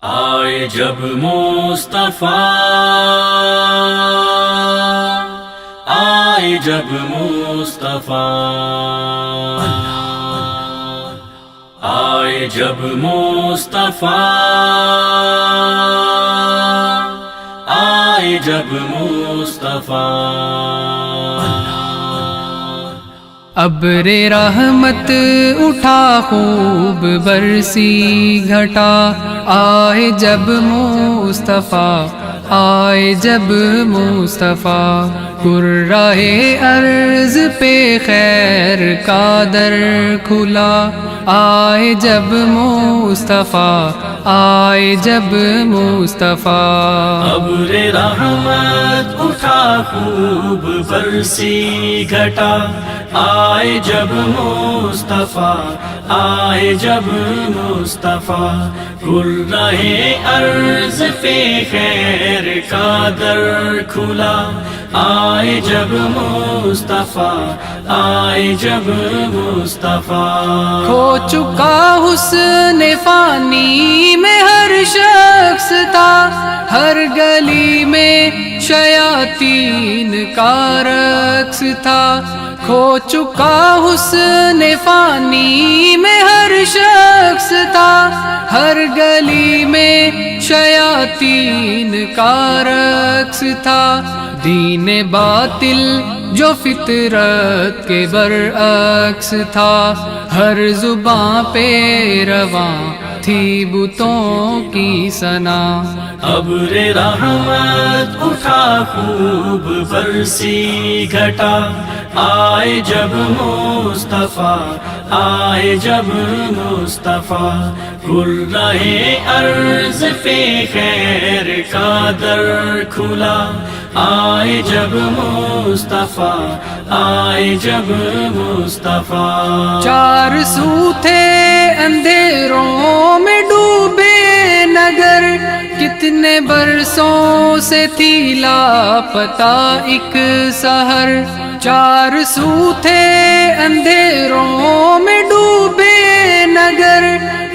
آئے جب مصطفیٰ، آئے جب مصطفیٰ، آئے جب مصطفیٰ، آئے جب مصطفیٰ۔ ابر رحمت اٹھا خوب برسی گھٹا، آئے جب مصطفیٰ، آئے جب مصطفیٰ۔ کرۂ ارض پہ خیر کا در کھلا، آئے جب مصطفیٰ، آئے جب مصطفیٰ۔ ابر رحمت اٹھا خوب برسی گھٹا، آئے جب مصطفیٰ، آئے جب مصطفیٰ۔ کرۂ ارض پہ خیر کا در کھلا، آئے جب مصطفیٰ، آئے جب مصطفیٰ۔ کھو چکا حسن فانی میں ہر شخص تھا، ہر گلی میں شیاطین کا رقص تھا۔ کھو چکا حسن فانی میں ہر شخص تھا، ہر گلی میں شیاطین کا رقص تھا۔ دین باطل جو فطرت کے برعکس تھا، ہر زباں پہ رواں تھی بتوں کی ثنا۔ ابر رحمت اٹھا خوب برسی گھٹا، آئے جب مصطفیٰ، آئے جب مصطفیٰ۔ کرۂ ارض پہ خیر کا در کھلا، آئے جب مصطفیٰ، آئے جب مصطفیٰ۔ چار سو تھے اندھیروں میں ڈوبے نگر، کتنے برسوں سے تھی لاپتہ ایک سحر۔ چار سو تھے اندھیروں میں ڈوبے نگر،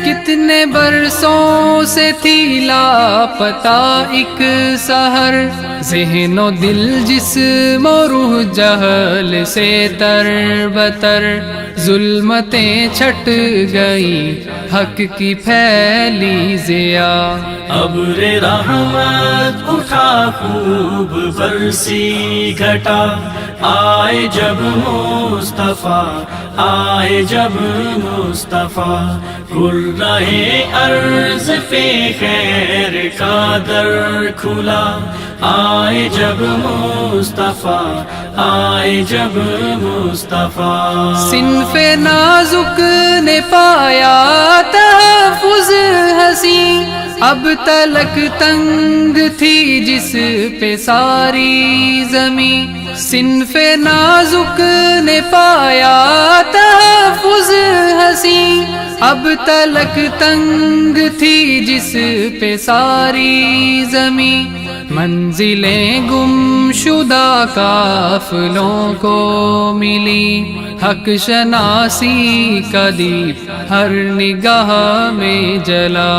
کتنے برسوں سے تھی لاپتہ ایک سحر۔ ذہن و دل جسم و روح جہل سے تر بتر، ظلمتیں چھٹ گئی حق کی پھیلی ضیا۔ ابر رحمت اٹھا خوب برسی گھٹا، آئے جب مصطفیٰ، آئے جب مصطفیٰ۔ کرۂ ارض پہ خیر کا در کھلا، آئے جب مصطفیٰ، آئے جب مصطفیٰ۔ صنف نازک نے پایا تحفظ حسین، اب تلک تنگ تھی جس پہ ساری زمین۔ صنف نازک نے پایا تحفظ حسین، اب تلک تنگ تھی جس پہ ساری زمین۔ منزلیں گم شدہ قافلوں کو ملی، حق شناسی کا دیپ ہر نگاہ میں جلا۔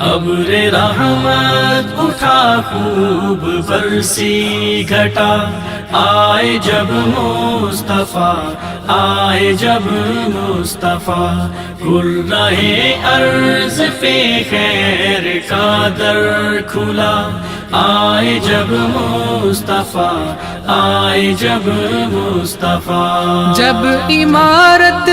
ابر رحمت اٹھا خوب برسی گھٹا، آئے جب مصطفیٰ، آئے جب مصطفیٰ۔ کرۂ ارض پہ خیر کا در کھلا، آئے جب مصطفیٰ، آئے جب مصطفیٰ۔ جب عمارت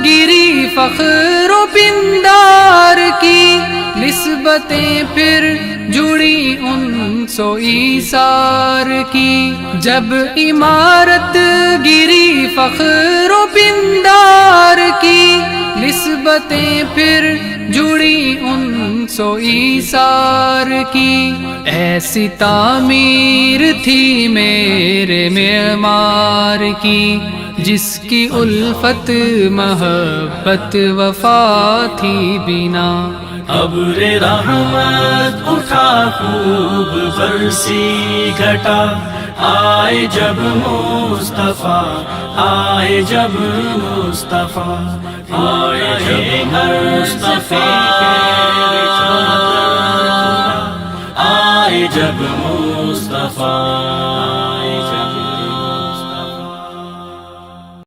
گری فخر و پندار کی، نسبتیں پھر جڑی انس و ایثار کی۔ جب عمارت گری فخر و پندار کی، نسبتیں پھر جڑی انس و ایثار کی۔ ایسی تعمیر تھی میرے معمار کی، جس کی الفت محبت وفا تھی بنا۔ ابر رحمت اٹھا خوب برسی گھٹا، آئے جب مصطفیٰ، آئے جب مصطفیٰ، آئے جب مصطفیٰ۔ آئے جب مصطفیٰ